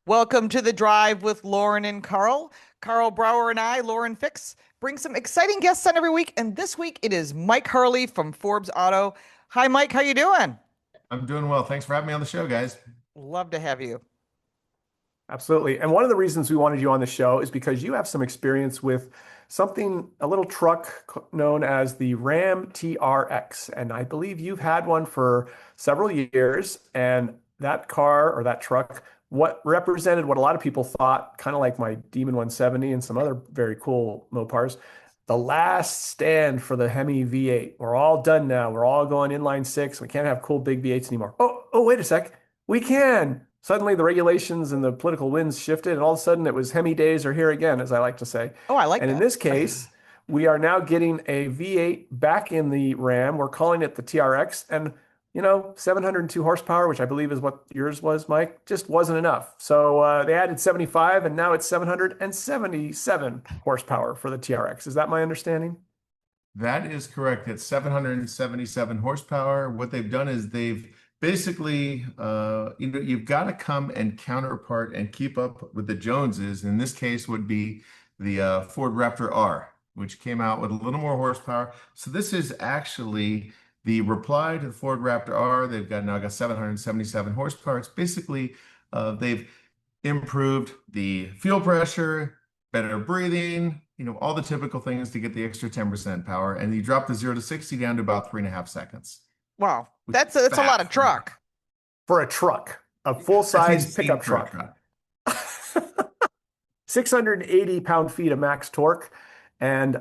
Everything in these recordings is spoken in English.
Welcome to the drive with Lauren and Karl. Karl Brauer and I, Lauren Fix, bring some exciting guests on every week, and this week it is Mike Harley from Forbes Auto. Hi, Mike. How you doing? I'm doing well. Thanks for having me on the show, guys. Love to have you. Absolutely. And one of the reasons we wanted you on the show is because you have some experience with something, a little truck known as the Ram TRX. And I believe you've had one for several years. And that car or that truck, what represented what a lot of people thought, kind of like my Demon 170 and some other very cool Mopars, the last stand for the HEMI V8. We're all done now. We're all going inline six. We can't have cool big V8s anymore. Oh, wait a sec. We can. Suddenly the regulations and the political winds shifted, and all of a sudden it was Hemi days are here again, as I like to say. Oh, I like And in that. this case, we are now getting a V8 back in the Ram. We're calling it the TRX. And, 702 horsepower, which I believe is what yours was, Mike, just wasn't enough. So they added 75, and now it's 777 horsepower for the TRX. Is that my understanding? That is correct. It's 777 horsepower. What they've done is they've basically, you've got to come and counterpart and keep up with the Joneses. In this case, would be the Ford Raptor R, which came out with a little more horsepower. So this is actually the reply to the Ford Raptor R. They've now got 777 horsepower. It's basically they've improved the fuel pressure, better breathing, all the typical things to get the extra 10% power. And you drop the 0 to 60 down to about 3.5 seconds. Wow, Which that's is a lot of fast. truck. For a truck, a That's full-size insane pickup for a truck. truck. 680 pound-feet of max torque. And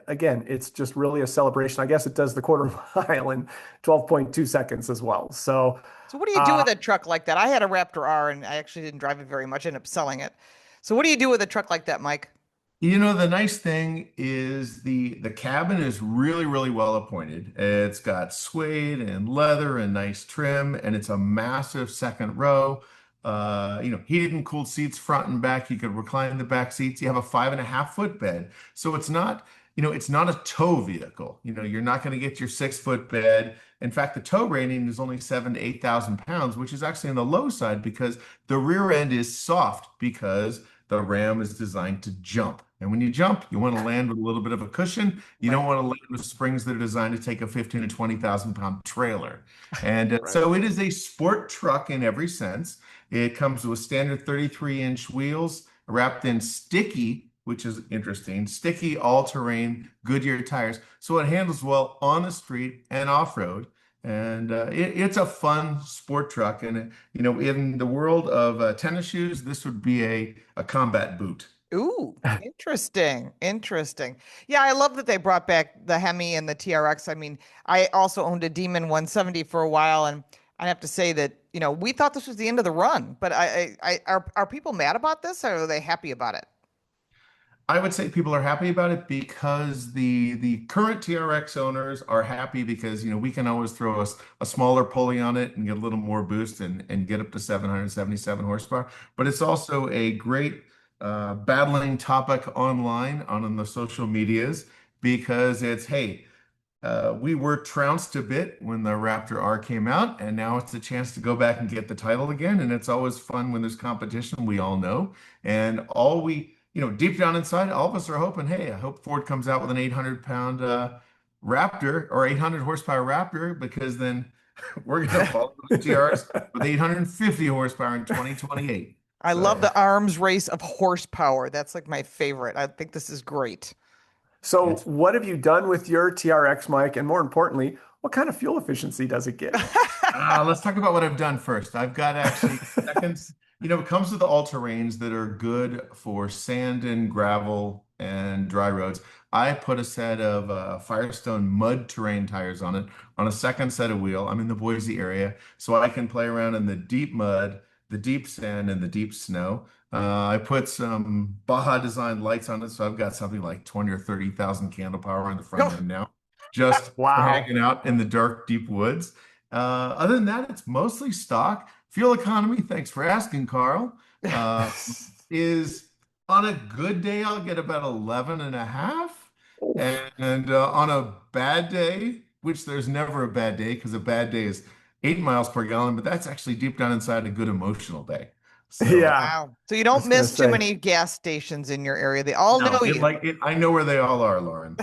again, it's just really a celebration. I guess it does the quarter mile in 12.2 seconds as well. So, So what do you do uh, with a truck like that? I had a Raptor R and I actually didn't drive it very much, ended up selling it. So what do you do with a truck like that, Mike? The nice thing is the cabin is really, really well appointed. It's got suede and leather and nice trim, and it's a massive second row. Heated and cooled seats front and back. You could recline the back seats. You have a 5.5 foot bed. So it's not a tow vehicle. You're not going to get your 6 foot bed. In fact, the tow rating is only 7,000 to 8,000 pounds, which is actually on the low side because the rear end is soft because the Ram is designed to jump. And when you jump, you want to land with a little bit of a cushion. You don't Right. want to land with springs that are designed to take a 15 to 20,000 pound trailer. And right. so it is a sport truck in every sense. It comes with standard 33-inch wheels wrapped in sticky, which is interesting, sticky all-terrain Goodyear tires. So it handles well on the street and off-road. And it's a fun sport truck. And, in the world of tennis shoes, this would be a combat boot. Ooh, interesting. Interesting. Yeah, I love that they brought back the Hemi and the TRX. I mean, I also owned a Demon 170 for a while, and I have to say that, we thought this was the end of the run, but are people mad about this or are they happy about it? I would say people are happy about it because the current TRX owners are happy because we can always throw a smaller pulley on it and get a little more boost and get up to 777 horsepower. But it's also a great battling topic online on the social medias because it's, hey, we were trounced a bit when the Raptor R came out, and now it's a chance to go back and get the title again. And it's always fun when there's competition, we all know. And deep down inside, all of us are hoping, hey, I hope Ford comes out with an 800-pound Raptor or 800 horsepower Raptor because then we're going to follow those TRs with 850 horsepower in 2028. I love So the arms race of horsepower. That's like my favorite. I think this is great. so it's what have you done with your TRX, Mike? And more importantly, what kind of fuel efficiency does it get? Let's talk about what I've done first. I've got actually seconds. It comes with the all-terrains that are good for sand and gravel and dry roads. I put a set of Firestone mud terrain tires on it on a second set of wheel. I'm in the Boise area, so I can play around in the deep mud, the deep sand, and the deep snow. I put some Baja Design lights on it, so I've got something like 20 or 30,000 candle power on the front Oh, end now, just for Wow. hanging out in the dark, deep woods. Other than that, it's mostly stock. Fuel economy, thanks for asking, Karl, uh, is on a good day, I'll get about 11 and a half. Oof. And on a bad day, which there's never a bad day because a bad day is 8 miles per gallon, but that's actually deep down inside a good emotional day. So Yeah, Wow. So you I don't was gonna miss too say. many gas stations in your area. They all no, know you. I know where they all are, Lauren.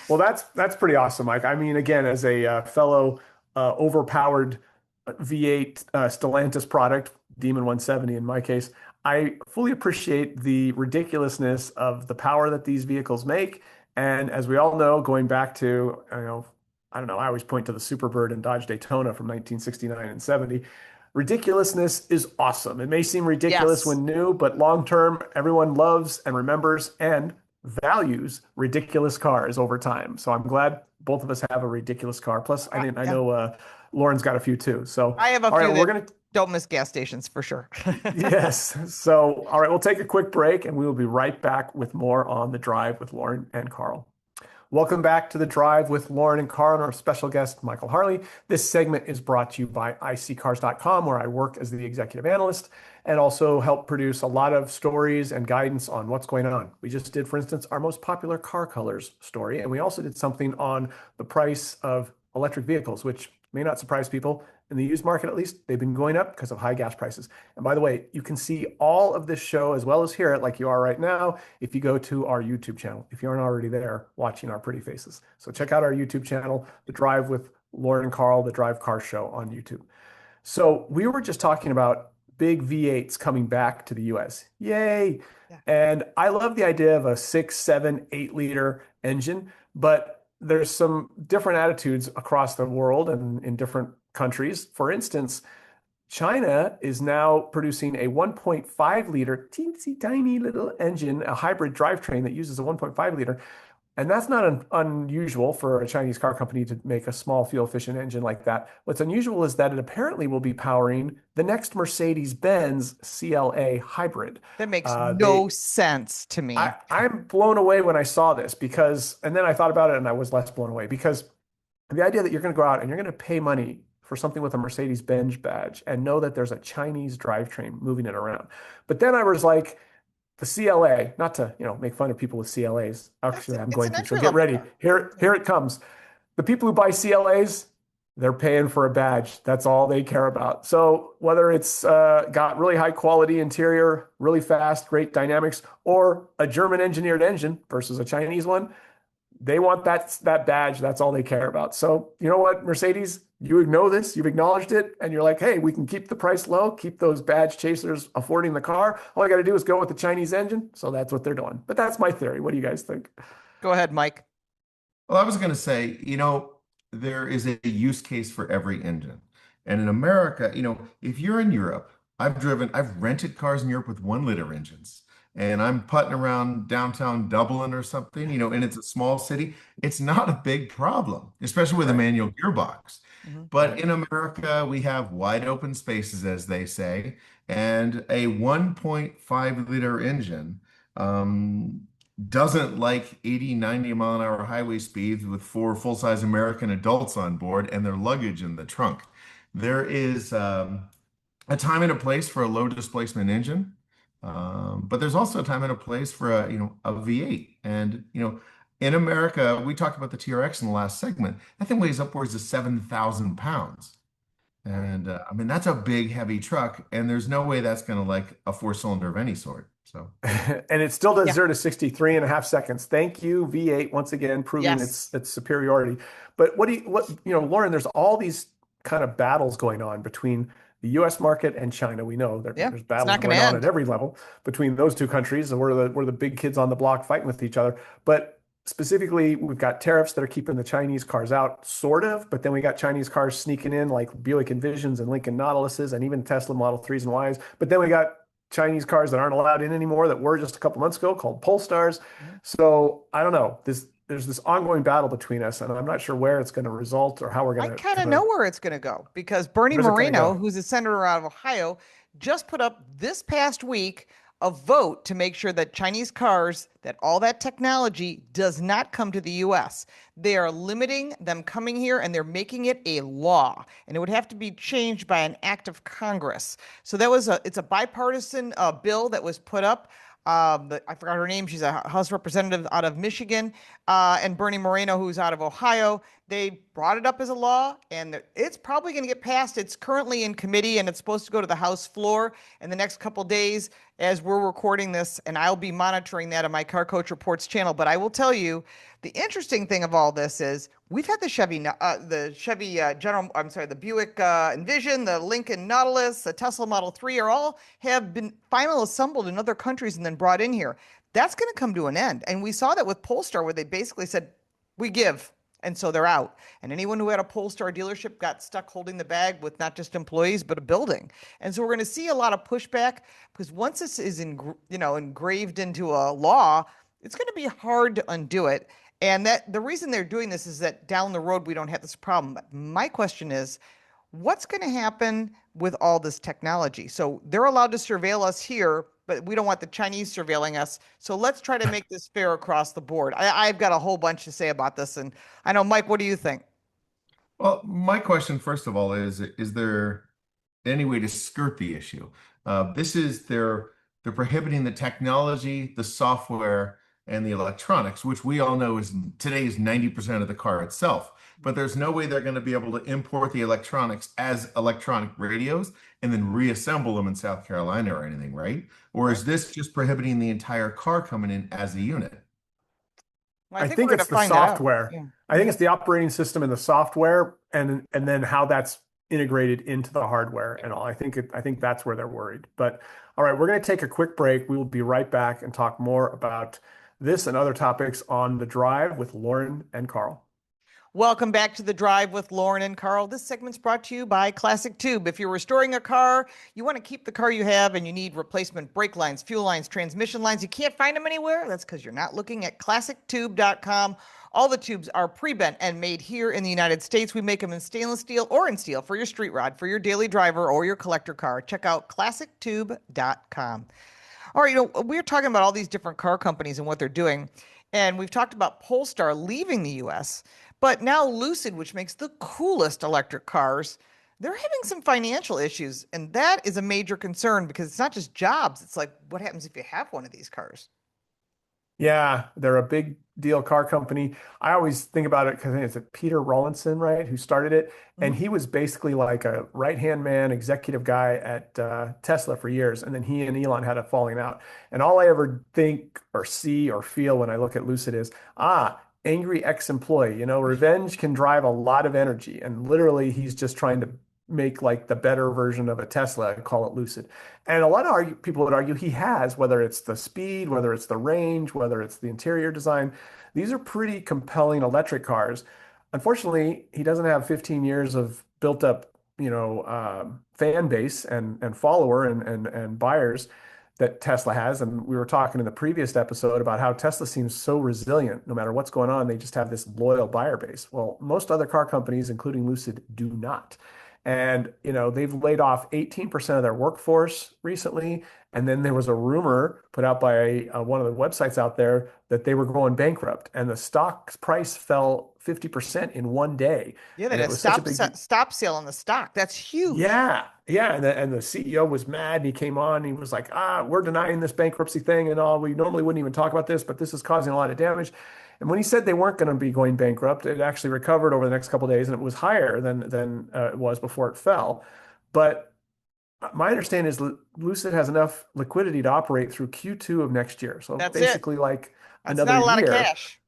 Well, that's pretty awesome, Mike. I mean, again, as a fellow overpowered V8 Stellantis product, Demon 170 in my case, I fully appreciate the ridiculousness of the power that these vehicles make. And as we all know, going back to, I don't know, I always point to the Superbird and Dodge Daytona from 1969 and 70. Ridiculousness is awesome. It may seem ridiculous Yes. when new, but long term, everyone loves and remembers and values ridiculous cars over time. So I'm glad both of us have a ridiculous car. Plus, I Yeah. know Lauren's got a few too. So, I have a all right, few well, we're that gonna don't miss gas stations for sure. yes. So, all right, we'll take a quick break, and we will be right back with more on the drive with Lauren and Karl. Welcome back to the Drive with Lauren and Karl and our special guest, Michael Harley. This segment is brought to you by iSeeCars.com, where I work as the executive analyst and also help produce a lot of stories and guidance on what's going on. We just did, for instance, our most popular car colors story, and we also did something on the price of electric vehicles, which may not surprise people. In the used market, at least, they've been going up because of high gas prices. And by the way, you can see all of this show as well as hear it like you are right now if you go to our YouTube channel, if you aren't already there watching our pretty faces. So check out our YouTube channel, The Drive with Lauren and Karl, The Drive Car Show on YouTube. So we were just talking about big V8s coming back to the US. Yay! Yeah. And I love the idea of a 6, 7, 8 liter engine, but there's some different attitudes across the world and in different countries. For instance, China is now producing a 1.5 liter, teensy tiny little engine, a hybrid drivetrain that uses a 1.5 liter. And that's not unusual for a Chinese car company to make a small fuel efficient engine like that. What's unusual is that it apparently will be powering the next Mercedes-Benz CLA hybrid. That makes They no sense to me. I'm blown away when I saw this because, and then I thought about it and I was less blown away because the idea that you're going to go out and you're going to pay money for something with a Mercedes-Benz badge and know that there's a Chinese drivetrain moving it around. But then I was like, the CLA, not to, make fun of people with CLAs. Actually, I'm It's going an to. So entry get level ready. car. Here it comes. The people who buy CLAs, they're paying for a badge. That's all they care about. So whether it's got really high quality interior, really fast, great dynamics, or a German engineered engine versus a Chinese one, they want that badge. That's all they care about. So you know what, Mercedes, you know this, you've acknowledged it, and you're like, hey, we can keep the price low, keep those badge chasers affording the car. All I got to do is go with the Chinese engine. So that's what they're doing. But that's my theory. What do you guys think? Go ahead, Mike. Well, I was going to say, there is a use case for every engine. And in America, if you're in Europe, I've rented cars in Europe with 1 liter engines. And I'm putting around downtown Dublin or something, and it's a small city. It's not a big problem, especially with a Right. manual gearbox. Mhm. But in America, we have wide open spaces, as they say, and a 1.5 liter engine. Um, doesn't like 80, 90 mile an hour highway speeds with 4 full-size American adults on board and their luggage in the trunk. There is a time and a place for a low displacement engine, but there's also a time and a place for a V8. And in America, we talked about the TRX in the last segment. That thing weighs upwards of 7,000 pounds. And I mean, that's a big, heavy truck, and there's no way that's going to like a four-cylinder of any sort. So. And it still does Yeah. 0 to 63 and a half seconds. Thank you, V8, once again, proving Yes. its superiority. But Lauren, there's all these kind of battles going on between the US market and China. We know Yeah. there's It's battles not going to going on at end. every level between those two countries. We're the big kids on the block fighting with each other. But specifically, we've got tariffs that are keeping the Chinese cars out, sort of, but then we got Chinese cars sneaking in like Buick Envisions and Lincoln Nautiluses and even Tesla Model 3s and Ys. But then we got Chinese cars that aren't allowed in anymore that were just a couple months ago called Polestars. Mhm. So I don't know. There's this ongoing battle between us, and I'm not sure where it's going to result or how we're I going kind of know where it's going to go because Bernie where's it going to Moreno, go? who's a senator out of Ohio, just put up this past week a vote to make sure that Chinese cars, that all that technology does not come to the US. They are limiting them coming here and they're making it a law. And it would have to be changed by an act of Congress. So it's a bipartisan bill that was put up. I forgot her name. She's a House representative out of Michigan, and Bernie Moreno, who's out of Ohio. They brought it up as a law, and it's probably going to get passed. It's currently in committee, and it's supposed to go to the House floor in the next couple days as we're recording this, and I'll be monitoring that on my Car Coach Reports channel. But I will tell you, the interesting thing of all this is we've had the Chevy I'm sorry, the Buick Envision, the Lincoln Nautilus, the Tesla Model 3 are all have been final assembled in other countries and then brought in here. That's going to come to an end. And we saw that with Polestar, where they basically said, we give. And so they're out. And anyone who had a Polestar dealership got stuck holding the bag with not just employees, but a building. And so we're going to see a lot of pushback because once this is engraved into a law, it's going to be hard to undo it. And that the reason they're doing this is that down the road, we don't have this problem. But my question is, what's going to happen with all this technology? So they're allowed to surveil us here, but we don't want the Chinese surveilling us. So let's try to make this fair across the board. I've got a whole bunch to say about this. And I know, Mike, what do you think? Well, my question, first of all, is there any way to skirt the issue? This is they're prohibiting the technology, the software, and the electronics, which we all know is today's 90% of the car itself. But there's no way they're going to be able to import the electronics as electronic radios and then reassemble them in South Carolina or anything, right? Or is this just prohibiting the entire car coming in as a unit? Well, I I think we're think going it's to the find out. software. Yeah. I think it's the operating system and the software, and then how that's integrated into the hardware and all. I think that's where they're worried. But all right, we're going to take a quick break. We will be right back and talk more about this and other topics on the drive with Lauren and Karl. Welcome back to The Drive with Lauren and Karl. This segment's brought to you by Classic Tube. If you're restoring a car, you want to keep the car you have, and you need replacement brake lines, fuel lines, transmission lines, you can't find them anywhere, that's because you're not looking at classictube.com. All the tubes are pre-bent and made here in the United States. We make them in stainless steel or in steel for your street rod, for your daily driver, or your collector car. Check out classictube.com. All right, we're talking about all these different car companies and what they're doing, and we've talked about Polestar leaving the U.S., but now Lucid, which makes the coolest electric cars, they're having some financial issues, and that is a major concern because it's not just jobs. It's like, what happens if you have one of these cars? Yeah, they're a big deal car company. I always think about it because I think it's Peter Rawlinson, right, who started it. And Mhm. he was basically like a right-hand man, executive guy at Tesla for years. And then he and Elon had a falling out. And all I ever think or see or feel when I look at Lucid is, angry ex-employee. Revenge can drive a lot of energy. And literally, he's just trying to make like the better version of a Tesla and call it Lucid. And a lot of people would argue he has, whether it's the speed, whether it's the range, whether it's the interior design. These are pretty compelling electric cars. Unfortunately, he doesn't have 15 years of built up, fan base and follower and buyers that Tesla has. And we were talking in the previous episode about how Tesla seems so resilient. No matter what's going on, they just have this loyal buyer base. Well, most other car companies, including Lucid, do not. And, they've laid off 18% of their workforce recently. And then there was a rumor put out by one of the websites out there that they were going bankrupt, and the stock price fell 50% in one day. Yeah, they And had it a was such a big, stop sale on the stock. That's huge. yeah, yeah. And the CEO was mad. And he came on. And he was like, we're denying this bankruptcy thing and all. We normally wouldn't even talk about this, but this is causing a lot of damage. And when he said they weren't going to be going bankrupt, it actually recovered over the next couple of days, and it was higher than it was before it fell. But my understanding is Lucid has enough liquidity to operate through Q2 of next year. So That's it. basically, like That's another not a lot of year. cash.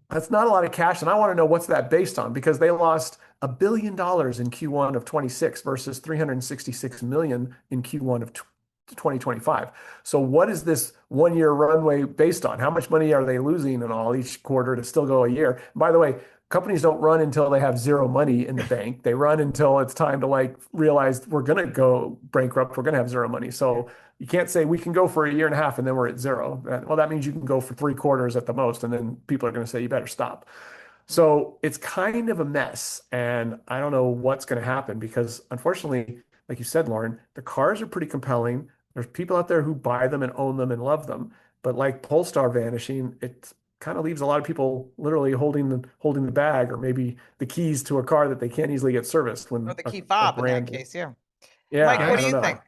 That's not a lot of cash, and I want to know what's that based on, because they lost $1 billion in Q1 of 26 versus 366 million in Q1 of 2025. So what is this 1 year runway based on? How much money are they losing in all each quarter to still go a year? And by the way, companies don't run until they have zero money in the bank. They run until it's time to like realize we're going to go bankrupt. We're going to have zero money. So you can't say we can go for a year and a half and then we're at zero. Well, that means you can go for 3 quarters at the most, and then people are going to say you better stop. So it's kind of a mess, and I don't know what's going to happen because, unfortunately, like you said, Lauren, the cars are pretty compelling. There's people out there who buy them and own them and love them. But like Polestar vanishing, it kind of leaves a lot of people literally holding the bag or maybe the keys to a car that they can't easily get serviced Or when the a, key a fob in that brand. case. Yeah. Yeah, Mike, what Yeah, do I don't you know. think?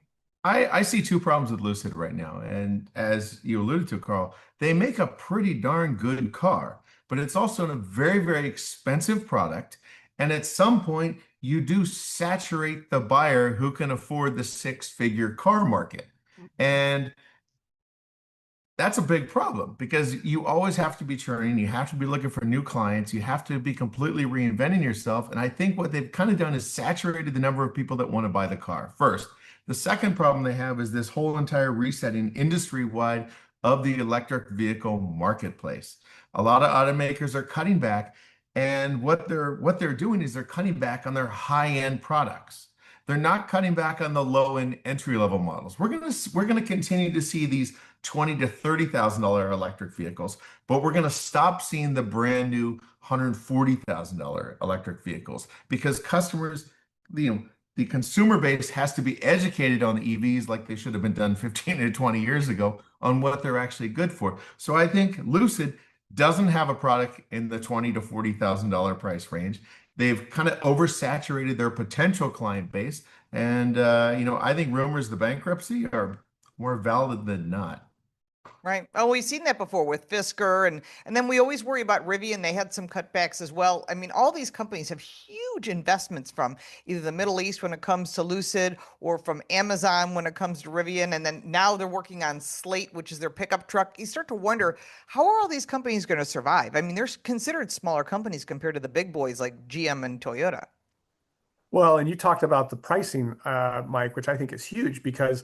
I see two problems with Lucid right now. And as you alluded to, Carl, they make a pretty darn good car, but it's also a very, very expensive product. And at some point, you do saturate the buyer who can afford the six-figure car market. And that's a big problem because you always have to be churning. You have to be looking for new clients. You have to be completely reinventing yourself. And I think what they've kind of done is saturated the number of people that want to buy the car first. The second problem they have is this whole entire resetting industry-wide of the electric vehicle marketplace. A lot of automakers are cutting back, and what they're doing is they're cutting back on their high-end products. They're not cutting back on the low-end entry-level models. We're gonna continue to see these $20,000 to $30,000 electric vehicles, but we're going to stop seeing the brand new $140,000 electric vehicles because customers, the consumer base has to be educated on the EVs like they should have been done 15 or 20 years ago on what they're actually good for. So I think Lucid doesn't have a product in the $20,000 to $40,000 price range. They've kind of oversaturated their potential client base, and I think rumors of the bankruptcy are more valid than not. Right. Oh, we've seen that before with Fisker and then we always worry about Rivian. They had some cutbacks as well. I mean, all these companies have huge investments from either the Middle East when it comes to Lucid or from Amazon when it comes to Rivian. And then now they're working on Slate, which is their pickup truck. You start to wonder, how are all these companies going to survive? I mean, they're considered smaller companies compared to the big boys like GM and Toyota. Well, and you talked about the pricing, Mike, which I think is huge because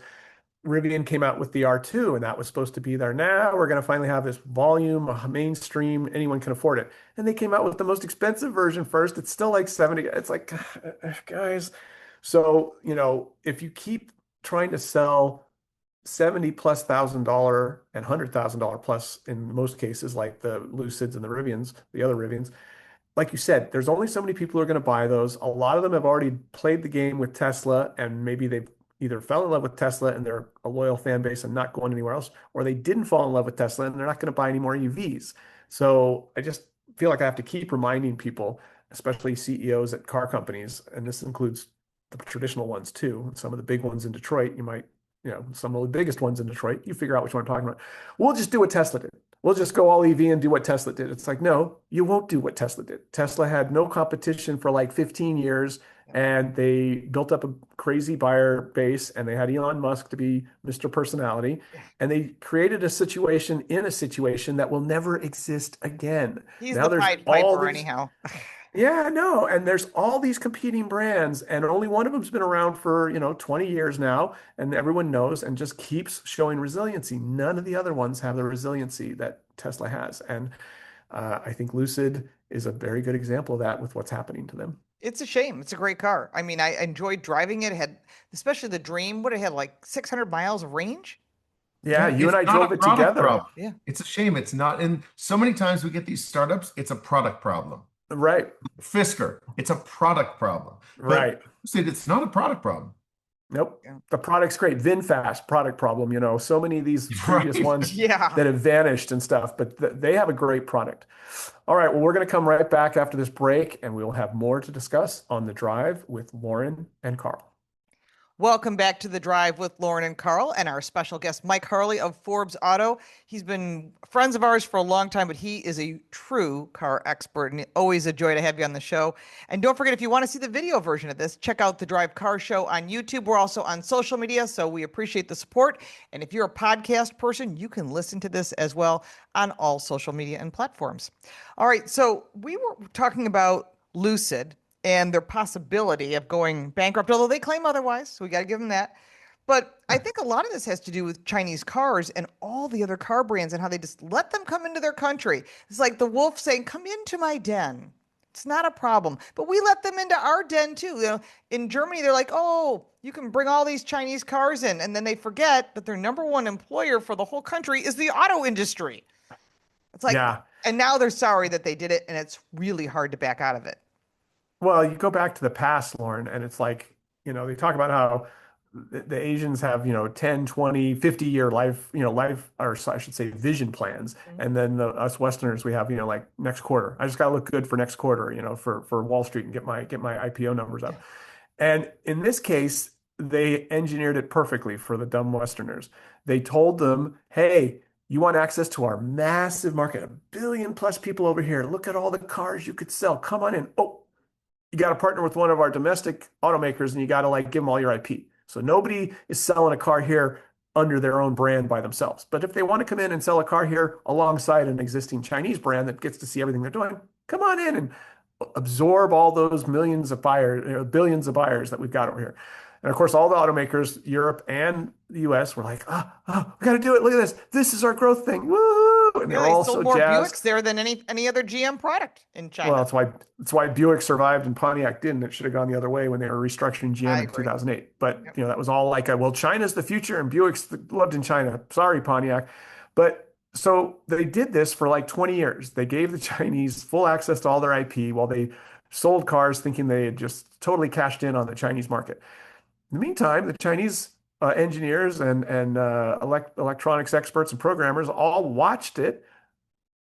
Rivian came out with the R2, and that was supposed to be there. Now we're going to finally have this volume, a mainstream, anyone can afford it. And they came out with the most expensive version first. It's still like 70. It's like, guys. So, if you keep trying to sell 70 plus $1,000 and $100,000 plus in most cases, like the Lucids and the Rivians, the other Rivians, like you said, there's only so many people who are going to buy those. A lot of them have already played the game with Tesla, and maybe they've either fell in love with Tesla and they're a loyal fan base and not going anywhere else, or they didn't fall in love with Tesla and they're not going to buy any more EVs. So I just feel like I have to keep reminding people, especially CEOs at car companies, and this includes the traditional ones too, some of the big ones in Detroit, some of the biggest ones in Detroit, you figure out which one I'm talking about. We'll just do what Tesla did. We'll just go all EV and do what Tesla did. It's like, no, you won't do what Tesla did. Tesla had no competition for like 15 years, and they built up a crazy buyer base, and they had Elon Musk to be Mr. Personality, and they created a situation that will never exist again. He's Now the there's Pied all Piper these, anyhow. yeah, no, and there's all these competing brands, and only one of them's been around for, 20 years now, and everyone knows and just keeps showing resiliency. None of the other ones have the resiliency that Tesla has, and I think Lucid is a very good example of that with what's happening to them. It's a shame. It's a great car. I mean, I enjoyed driving it. It had, especially the Dream, what it had like 600 miles of range. Yeah, Yeah, you and it's I not drove a it product together. problem. Yeah. It's a shame it's not. And so many times we get these startups, it's a product problem. Right, Fisker, it's a product problem. But right. Lucid, it's not a product problem. Nope. Yeah. The product's great. VinFast, product problem, so many of these previous Right. ones Yeah. that have vanished and stuff, but they have a great product. All right, well, we're going to come right back after this break, and we'll have more to discuss on the drive with Lauren and Karl. Welcome back to the Drive with Lauren and Karl and our special guest, Mike Harley of Forbes Auto. He's been friends of ours for a long time, but he is a true car expert, and always a joy to have you on the show. And don't forget, if you want to see the video version of this, check out the Drive Car Show on YouTube. We're also on social media, so we appreciate the support. And if you're a podcast person, you can listen to this as well on all social media and platforms. All right, so we were talking about Lucid and their possibility of going bankrupt, although they claim otherwise. So we got to give them that. But I think a lot of this has to do with Chinese cars and all the other car brands and how they just let them come into their country. It's like the wolf saying, "Come into my den. It's not a problem." But we let them into our den too. In Germany, they're like, "Oh, you can bring all these Chinese cars in." And then they forget that their number one employer for the whole country is the auto industry. It's like, Yeah. and now they're sorry that they did it. And it's really hard to back out of it. Well, you go back to the past, Lauren, and it's like, they talk about how the Asians have, 10, 20, 50-year life, or I should say vision plans. Mhm. And then us Westerners, we have, like next quarter. I just got to look good for next quarter, for Wall Street and get my IPO numbers up. And in this case, they engineered it perfectly for the dumb Westerners. They told them, hey, you want access to our massive market, 1 billion+ people over here. Look at all the cars you could sell. Come on in. Oh, you got to partner with one of our domestic automakers and you got to like give them all your IP. So nobody is selling a car here under their own brand by themselves. But if they want to come in and sell a car here alongside an existing Chinese brand that gets to see everything they're doing, come on in and absorb all those millions of buyers, billions of buyers that we've got over here. And of course, all the automakers, Europe and the US, were like, we got to do it. Look at this. This is our growth thing. Woo! And Yeah, they're they all sold so more jazzed. Buicks there than any other GM product in Well, China. that's why Buick survived and Pontiac didn't. It should have gone the other way when they were restructuring I GM in agree. 2008. But Yep. that was all like, well, China's the future and Buick's loved in China. Sorry, Pontiac. But so they did this for like 20 years. They gave the Chinese full access to all their IP while they sold cars thinking they had just totally cashed in on the Chinese market. In the meantime, the Chinese engineers and electronics experts and programmers all watched it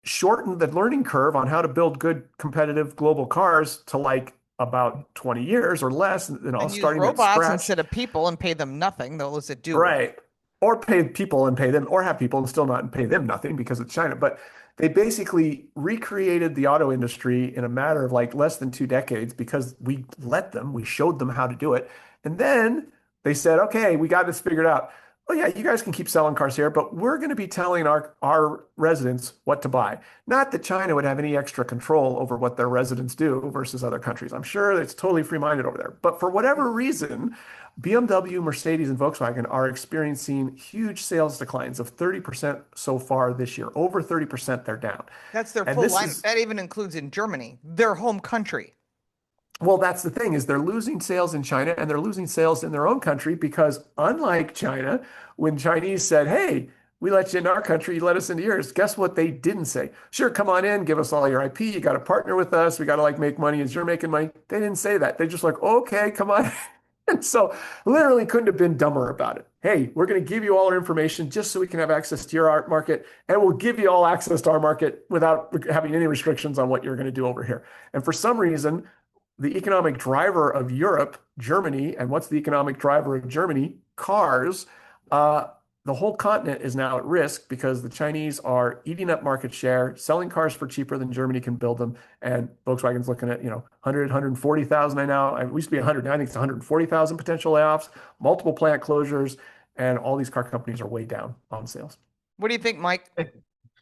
shorten the learning curve on how to build good competitive global cars to like about 20 years or less, and all And use starting at robots scratch. instead of people and pay them nothing. Those that do work. Right. Or pay people and pay them, or have people and still not pay them nothing because it's China. But they basically recreated the auto industry in a matter of like less than 2 decades because we let them, we showed them how to do it. And then they said, okay, we got this figured out. Oh yeah, you guys can keep selling cars here, but we're going to be telling our residents what to buy. Not that China would have any extra control over what their residents do versus other countries. I'm sure it's totally free-minded over there. But for whatever reason, BMW, Mercedes, and Volkswagen are experiencing huge sales declines of 30% so far this year. Over 30% they're down. That's their And full this line. is, That even includes in Germany, their home country. well, that's the thing is they're losing sales in China and they're losing sales in their own country because unlike China, when Chinese said, hey, we let you in our country, you let us into yours. Guess what they didn't say? Sure, come on in, give us all your IP. You got to partner with us. We got to like make money as you're making money. They didn't say that. They just like, okay, come on. And so literally couldn't have been dumber about it. Hey, we're going to give you all our information just so we can have access to your art market, and we'll give you all access to our market without having any restrictions on what you're going to do over here. And for some reason, the economic driver of Europe, Germany, and what's the economic driver of Germany? Cars. Uh, the whole continent is now at risk because the Chinese are eating up market share, selling cars for cheaper than Germany can build them. And Volkswagen's looking at, 100, 140,000 now. We used to be 100. Now I think it's 140,000 potential layoffs, multiple plant closures, and all these car companies are way down on sales. What do you think, Mike?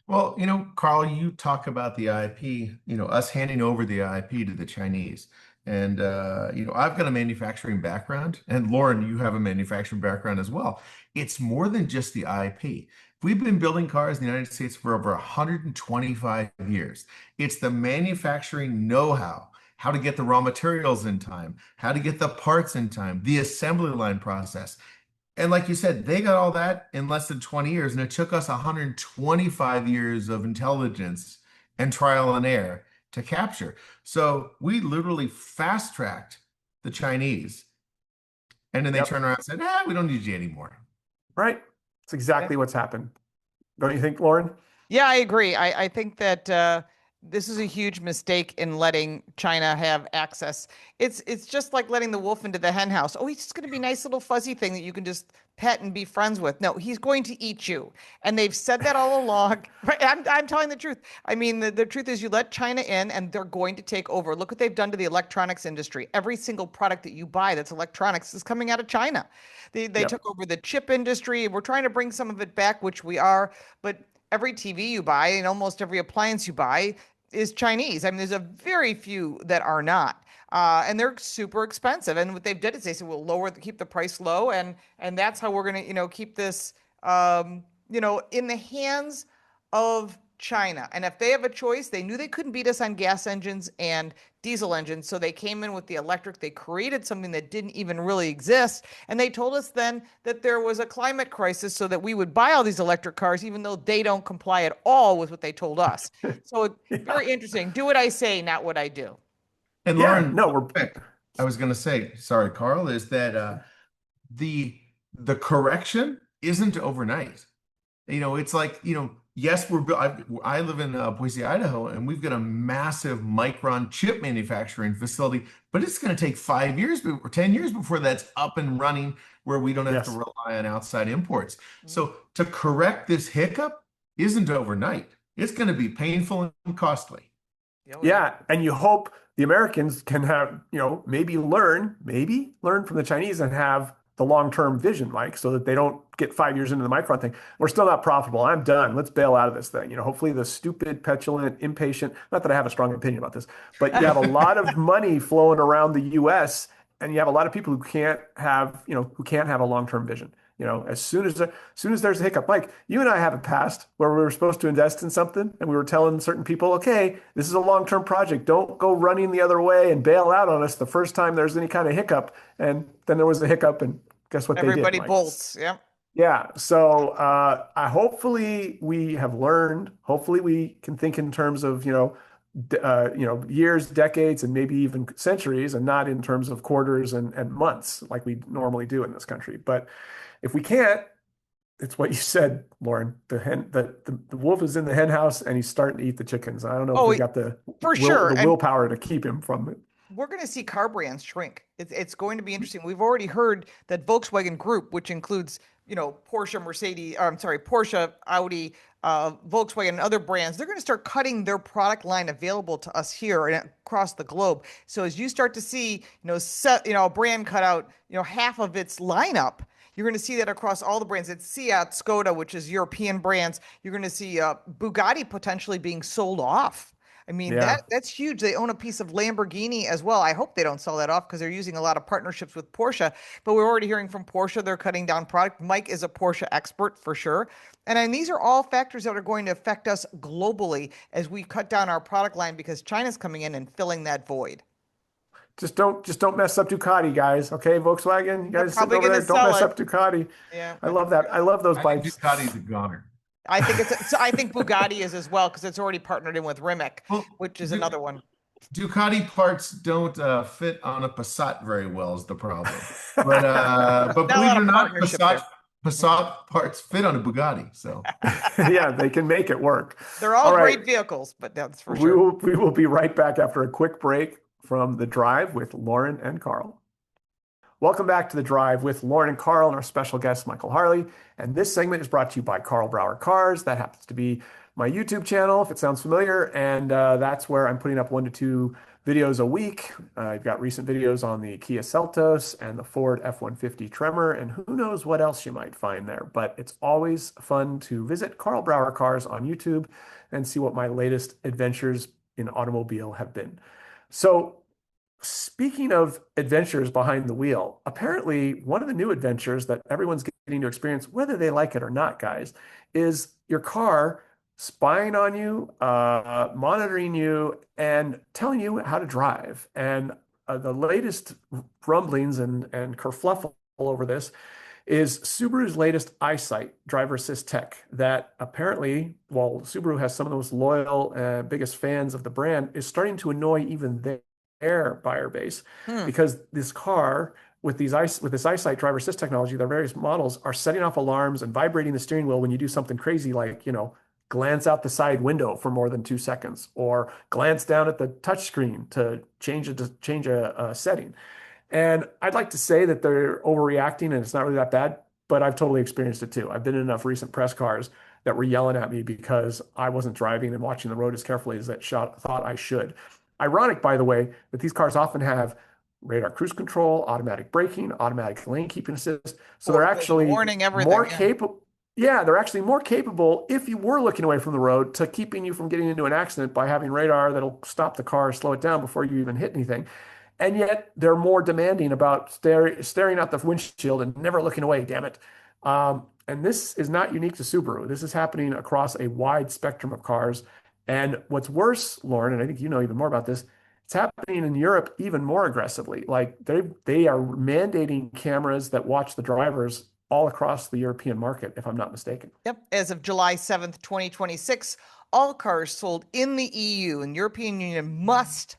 Well, Carl, you talk about the IP, us handing over the IP to the Chinese. And, I've got a manufacturing background, and Lauren, you have a manufacturing background as well. It's more than just the IP. We've been building cars in the United States for over 125 years. It's the manufacturing know-how, how to get the raw materials in time, how to get the parts in time, the assembly line process. And like you said, they got all that in less than 20 years, and it took us 125 years of intelligence and trial and error to capture. So we literally fast-tracked the Chinese, and then they Yep. turned around and said, we don't need you anymore. Right? It's exactly what's happened. Don't you think, Lauren? Yeah, I agree. I think that this is a huge mistake in letting China have access. It's just like letting the wolf into the hen house. Oh, he's just going to be a nice little fuzzy thing that you can just pet and be friends with. No, he's going to eat you. And they've said that all along. Right? I'm telling the truth. I mean, the truth is you let China in and they're going to take over. Look what they've done to the electronics industry. Every single product that you buy that's electronics is coming out of China. They Yep. took over the chip industry. We're trying to bring some of it back, which we are, but every TV you buy and almost every appliance you buy is Chinese. I mean, there's a very few that are not. And they're super expensive. And what they've done is they said, we'll keep the price low, and that's how we're gonna, keep this, in the hands of China. And if they have a choice, they knew they couldn't beat us on gas engines and diesel engines, so they came in with the electric. They created something that didn't even really exist, and they told us then that there was a climate crisis, so that we would buy all these electric cars, even though they don't comply at all with what they told us. So Yeah. very interesting. Do what I say, not what I do. And Yeah. Lauren, No, real quick, I was going to say, sorry, Carl, is that the correction isn't overnight. It's like, Yes, I live in Boise, Idaho, and we've got a massive micron chip manufacturing facility, but it's going to take 5 years or 10 years before that's up and running where we don't have to Yes. rely on outside imports. Mhm. So to correct this hiccup isn't overnight. It's going to be painful and costly. Oh yeah. Yeah, and you hope the Americans can have, maybe learn from the Chinese and have the long-term vision, Mike, so that they don't get 5 years into the micron thing. We're still not profitable. I'm done. Let's bail out of this thing. Hopefully the stupid, petulant, impatient, not that I have a strong opinion about this, but you have a lot of money flowing around the US and you have a lot of people who can't have a long-term vision. As soon as there's a hiccup, Mike, you and I have a past where we were supposed to invest in something and we were telling certain people, okay, this is a long-term project. Don't go running the other way and bail out on us the first time there's any kind of hiccup. And then there was a hiccup, and guess what they did, Everybody Mike? bolts. Yep. Yeah. So hopefully we have learned. Hopefully we can think in terms of, years, decades, and maybe even centuries, and not in terms of quarters and months like we normally do in this country. But if we can't, it's what you said, Lauren. The wolf is in the hen house and he's starting to eat the chickens. I don't know if Oh, we got the for sure. And willpower to keep him from it. we're going to see car brands shrink. It's going to be interesting. We've already heard that Volkswagen Group, which includes, Porsche, Mercedes, or I'm sorry, Porsche, Audi, Volkswagen, and other brands, they're going to start cutting their product line available to us here and across the globe. So as you start to see, a brand cut out, half of its lineup, you're going to see that across all the brands. It's Seat, Skoda, which is European brands. You're going to see Bugatti potentially being sold off. I mean, Yeah. that's huge. They own a piece of Lamborghini as well. I hope they don't sell that off because they're using a lot of partnerships with Porsche. But we're already hearing from Porsche, they're cutting down product. Mike is a Porsche expert for sure. And these are all factors that are going to affect us globally as we cut down our product line because China's coming in and filling that void. Just don't mess up Ducati, guys. Okay, Volkswagen, you They're guys sitting probably over going to there, don't sell mess it. up Ducati. Yeah, I love that. I love those I think bikes. Ducati's a goner. I think Bugatti is as well because it's already partnered in with Rimac, Well, which is Du- another one. Ducati parts don't fit on a Passat very well is the problem. But Not a believe lot it or of not, partnership there. Passat parts fit on a Bugatti. So Yeah, they can make it work. They're all All right. great vehicles, but that's for We sure. will we will be right back after a quick break from The Drive with Lauren and Karl. Welcome back to The Drive with Lauren and Karl and our special guest, Michael Harley. And this segment is brought to you by Karl Brauer Cars. That happens to be my YouTube channel, if it sounds familiar. And that's where I'm putting up 1 to 2 videos a week. I've got recent videos on the Kia Seltos and the Ford F-150 Tremor, and who knows what else you might find there. But it's always fun to visit Karl Brauer Cars on YouTube and see what my latest adventures in automobile have been. So, speaking of adventures behind the wheel, apparently one of the new adventures that everyone's getting to experience, whether they like it or not, guys, is your car spying on you, monitoring you, and telling you how to drive. And the latest rumblings and kerfluffle over this is Subaru's latest EyeSight driver assist tech that apparently, while Subaru has some of the most loyal, biggest fans of the brand, is starting to annoy even their buyer base Hmm. because this car with this EyeSight driver assist technology, their various models are setting off alarms and vibrating the steering wheel when you do something crazy like, glance out the side window for more than 2 seconds or glance down at the touchscreen to change a setting. And I'd like to say that they're overreacting and it's not really that bad, but I've totally experienced it too. I've been in enough recent press cars that were yelling at me because I wasn't driving and watching the road as carefully as thought I should. Ironic, by the way, that these cars often have radar cruise control, automatic braking, automatic lane keeping assist. So they're Forward vision actually warning, everything. more Yeah. capable. Yeah, they're actually more capable if you were looking away from the road to keeping you from getting into an accident by having radar that'll stop the car, slow it down before you even hit anything. And yet they're more demanding about staring out the windshield and never looking away, damn it. And this is not unique to Subaru. This is happening across a wide spectrum of cars. And what's worse, Lauren, and I think you know even more about this, it's happening in Europe even more aggressively. Like they are mandating cameras that watch the drivers all across the European market, if I'm not mistaken. Yep. As of July 7th, 2026, all cars sold in the EU and European Union must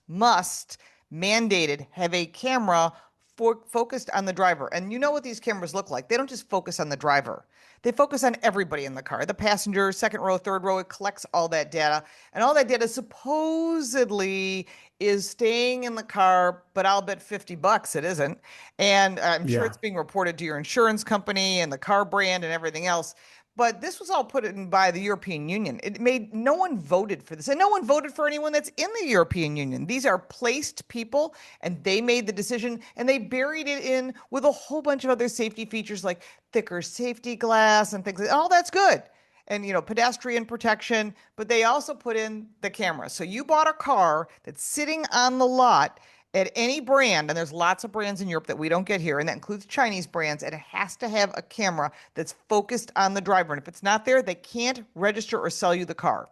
mandated have a camera focused on the driver. And you know what these cameras look like. They don't just focus on the driver. They focus on everybody in the car, the passenger, second row, third row. It collects all that data. And all that data supposedly is staying in the car, but I'll bet $50 it isn't. And I'm sure Yeah. it's being reported to your insurance company and the car brand and everything else. But this was all put in by the European Union. It made no one voted for this, and no one voted for anyone that's in the European Union. These are placed people, and they made the decision, and they buried it in with a whole bunch of other safety features like thicker safety glass and things. All that's good, and pedestrian protection. But they also put in the camera. So you bought a car that's sitting on the lot at any brand, and there's lots of brands in Europe that we don't get here, and that includes Chinese brands, and it has to have a camera that's focused on the driver. And if it's not there, they can't register or sell you the car.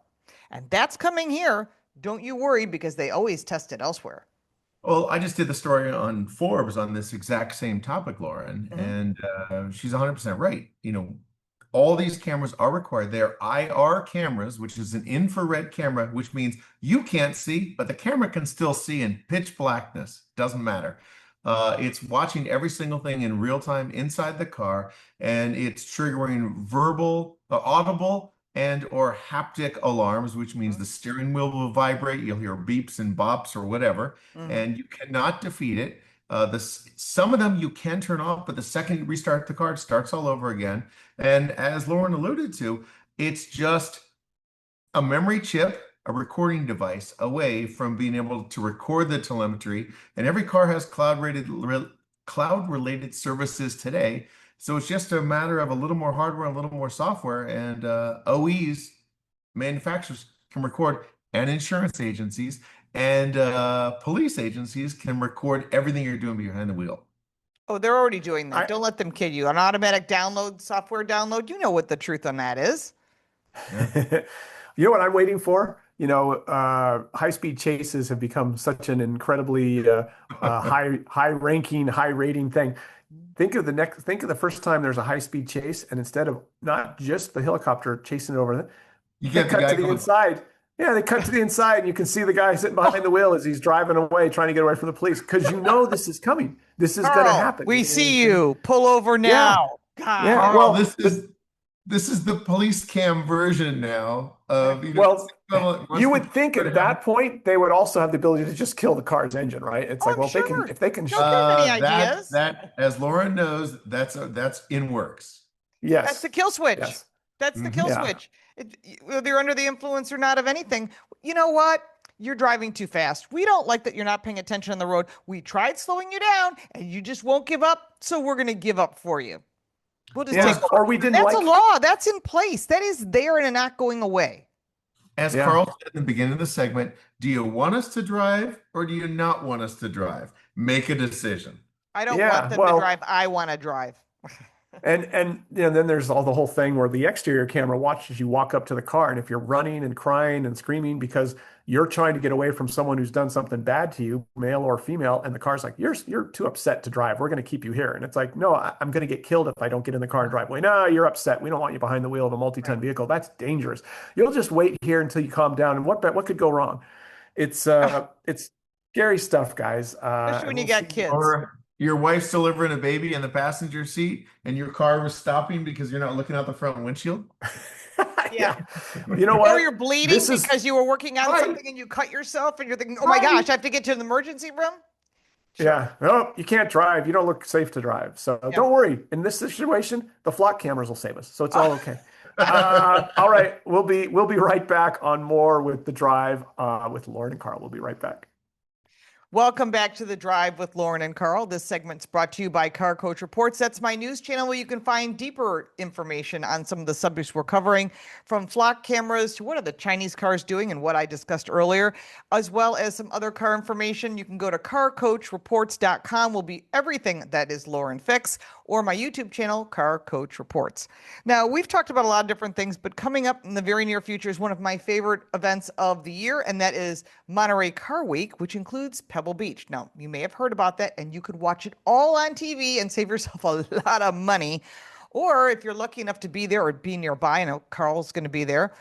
And that's coming here. Don't you worry, because they always test it elsewhere. Well, I just did the story on Forbes on this exact same topic, Lauren, and she's 100% right. All these cameras are required. They're IR cameras, which is an infrared camera, which means you can't see, but the camera can still see in pitch blackness. Doesn't matter. It's watching every single thing in real time inside the car, and it's triggering verbal, audible, and or haptic alarms, which means the steering wheel will vibrate. You'll hear beeps and bops or whatever, and you cannot defeat it. Some of them you can turn off, but the second you restart the car, it starts all over again. And as Lauren alluded to, it's just a memory chip, a recording device away from being able to record the telemetry. And every car has cloud-related services today. So it's just a matter of a little more hardware, a little more software, and OEs, manufacturers, can record, and insurance agencies and police agencies can record everything you're doing behind the wheel. Oh, they're already doing that. Don't let them kid you. An automatic download, software download, you know what the truth on that is. Yeah. You know what I'm waiting for? High-speed chases have become such an incredibly high-ranking, high-rating thing. Think of the first time there's a high-speed chase, and instead of not just the helicopter chasing it over, You they get the cut guy to the going, inside. Yeah, they cut to the inside, and you can see the guy sitting behind the wheel as he's driving away, trying to get away from the police, because this is coming. This is going to Carl, happen. we see you. Pull over now. God. Yeah. Carl, Well, this is the police cam version now of you would think at that point they would also have the ability to just kill the car's engine, right? It's like, well, sure. if they can, Don't give any ideas. That, as Lauren knows, that's in works. yes, That's the kill switch. yes. That's the kill Yeah. switch. Whether you're under the influence or not of anything, you know what? You're driving too fast. We don't like that you're not paying attention on the road. We tried slowing you down, and you just won't give up. So we're going to give up for you. We'll just take over. Or we didn't That's like a law. That's in place. That is there and not going away. As Carl said in the beginning of the segment, do you want us to drive or do you not want us to drive? Make a decision. I don't want them to drive. I want to drive. And then there's the whole thing where the exterior camera watches you walk up to the car, and if you're running and crying and screaming because you're trying to get away from someone who's done something bad to you, male or female, and the car's like, you're too upset to drive. We're going to keep you here. And it's like, no, I'm going to get killed if I don't get in the car and drive away. No, you're upset. We don't want you behind the wheel of a multi-ton vehicle. That's dangerous. You'll just wait here until you calm down. And what could go wrong? It's scary stuff, guys. Especially when you got kids. Or your wife's delivering a baby in the passenger seat and your car was stopping because you're not looking out the front windshield. Yeah. You know what? Or you're bleeding because you were working on something and you cut yourself and you're thinking, oh my gosh, I have to get to the emergency room. Sure. Yeah. No, you can't drive. You don't look safe to drive. So don't worry. In this situation, the flock cameras will save us. So it's all okay. All right. We'll be right back on more with The Drive with Lauren and Karl. We'll be right back. Welcome back to The Drive with Lauren and Karl. This segment's brought to you by Car Coach Reports. That's my news channel where you can find deeper information on some of the subjects we're covering, from flock cameras to what are the Chinese cars doing and what I discussed earlier, as well as some other car information. You can go to carcoachreports.com. Will be everything that is Lauren Fix, or my YouTube channel, Car Coach Reports. Now, we've talked about a lot of different things, but coming up in the very near future is one of my favorite events of the year, and that is Monterey Car Week, which includes Pebble Beach. Now, you may have heard about that, and you could watch it all on TV and save yourself a lot of money. Or if you're lucky enough to be there or be nearby, I know Karl's going to be there,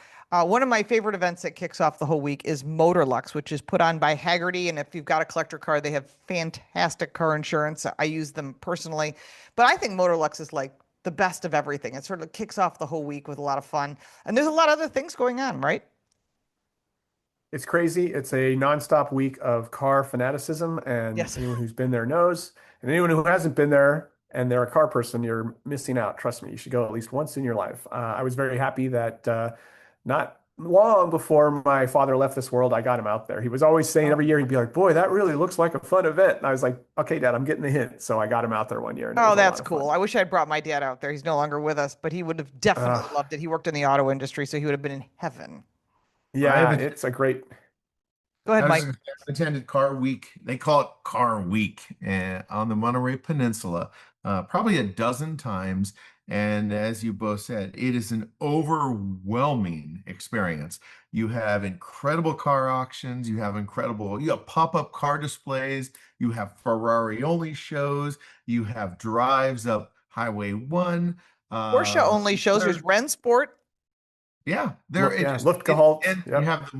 One of my favorite events that kicks off the whole week is Motorlux, which is put on by Haggerty. And if you've got a collector car, they have fantastic car insurance. I use them personally. But I think Motorlux is like the best of everything. It sort of kicks off the whole week with a lot of fun. And there's a lot of other things going on, right? It's crazy. It's a nonstop week of car fanaticism, and Yes. anyone who's been there knows. And anyone who hasn't been there and they're a car person, you're missing out. Trust me, you should go at least once in your life. I was very happy that not long before my father left this world, I got him out there. He was always saying every year, he'd be like, "Boy, that really looks like a fun event." And I was like, "Okay, Dad, I'm getting the hint." So I got him out there one year, and it Oh, was a lot that's of cool. fun. I wish I'd brought my dad out there. He's no longer with us, but he would have definitely loved it. He worked in the auto industry, so he would have been in heaven. I Yeah, haven't it's a great. Go ahead, I Mike. was attended Car Week. They call it Car Week on the Monterey Peninsula, probably a dozen times. And as you both said, it is an overwhelming experience. You have incredible car auctions. You have pop-up car displays. You have Ferrari only shows. You have drives up Highway 1. Porsche only shows there's Rennsport. Yeah, Yeah, Luftgehalt. and you Yep. have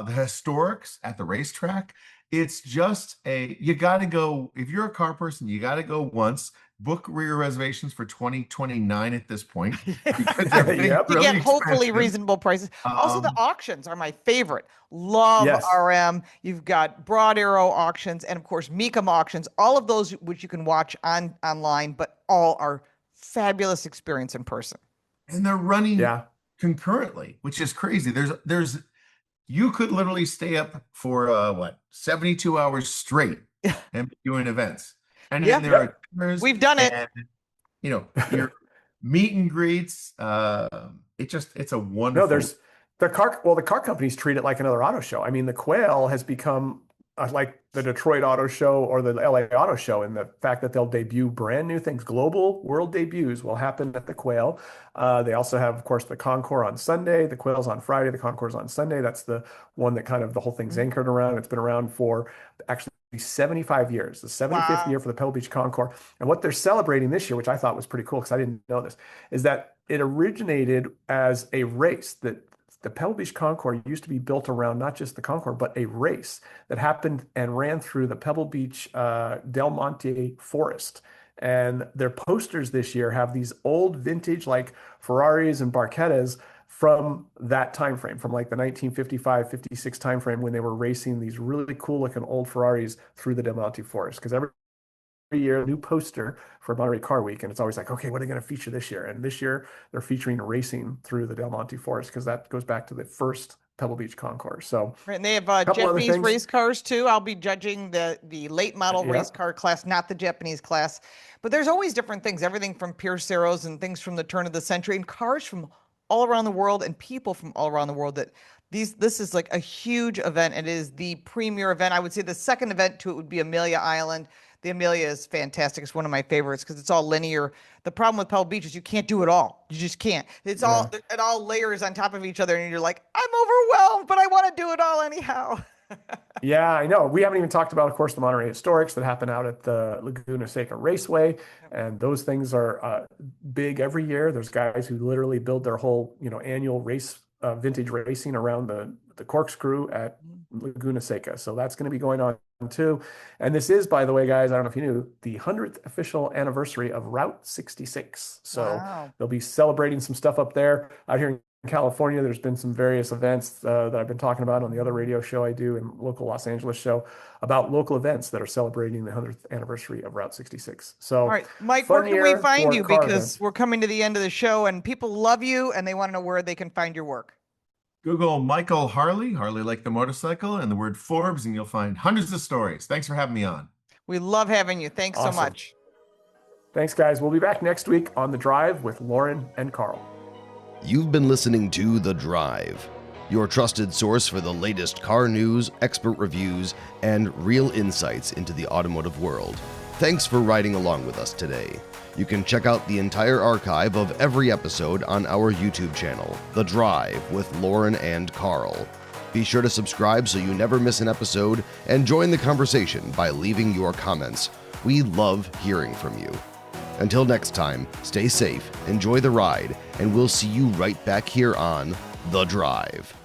the historics at the racetrack. It's just you got to go if you're a car person, you got to go once. Book rear reservations for 2029 at this point because they're getting Yep. To really get hopefully expensive. reasonable prices. Also, the Um, auctions are my favorite. Love Yes. RM. You've got Broad Arrow auctions and of course Mecum auctions. All of those which you can watch online, but all are fabulous experience in person. and they're running Yeah. concurrently, which is crazy. There's you could literally stay up for 72 hours straight and be doing events. And Yeah. then there are Yep. dinners We've done it. and your meet and greets. It's a No, wonderful. there's the car companies treat it like another auto show. I mean, the Quail has become like the Detroit Auto Show or the LA Auto Show, and the fact that they'll debut brand new things, global world debuts will happen at the Quail. They also have, of course, the Concours on Sunday. The Quail's on Friday. The Concours on Sunday. That's the one that kind of the whole thing's anchored around. It's been around for actually 75 years, the 75th Wow. year for the Pebble Beach Concours. And what they're celebrating this year, which I thought was pretty cool because I didn't know this, is that it originated as a race that the Pebble Beach Concours used to be built around not just the Concours, but a race that happened and ran through the Pebble Beach Del Monte forest. And their posters this year have these old vintage like Ferraris and Barchettas from that time frame, from like the 1955, 56 time frame when they were racing these really cool looking old Ferraris through the Del Monte forest. Because every year, a new poster for Monterey Car Week, and it's always like, okay, what are they going to feature this year? And this year, they're featuring racing through the Del Monte Forest because that goes back to the first Pebble Beach Concours. So, Right, and they have couple other Japanese things. race cars too. I'll be judging the late model Yep. race car class, not the Japanese class. But there's always different things, everything from Pierceros and things from the turn of the century and cars from all around the world and people from all around the world this is like a huge event. It is the premier event. I would say the second event to it would be Amelia Island. The Amelia is fantastic. It's one of my favorites because it's all linear. The problem with Pebble Beach is you can't do it all. You just can't. It all layers on top of each other, and you're like, I'm overwhelmed, but I want to do it all anyhow. Yeah, I know. We haven't even talked about, of course, the Monterey Historics that happen out at the Laguna Seca Raceway, and those things are big every year. There's guys who literally build their whole, annual race, vintage racing around the corkscrew at Laguna Seca. So that's going to be going on too. And this is, by the way, guys, I don't know if you knew, the 100th official anniversary of Route 66. So Wow. they'll be celebrating some stuff up there. Out here in California, there's been some various events that I've been talking about on the other radio show I do and local Los Angeles show about local events that are celebrating the 100th anniversary of Route 66. So, All right, Mike, where fun can we year find for you? car Because events. we're coming to the end of the show and people love you and they want to know where they can find your work. Google Michael Harley, Harley like the motorcycle, and the word Forbes, and you'll find hundreds of stories. Thanks for having me on. We love having you. Thanks so Awesome. much. Thanks, guys. We'll be back next week on The Drive with Lauren and Karl. You've been listening to The Drive, your trusted source for the latest car news, expert reviews, and real insights into the automotive world. Thanks for riding along with us today. You can check out the entire archive of every episode on our YouTube channel, The Drive with Lauren and Karl. Be sure to subscribe so you never miss an episode and join the conversation by leaving your comments. We love hearing from you. Until next time, stay safe, enjoy the ride, and we'll see you right back here on The Drive.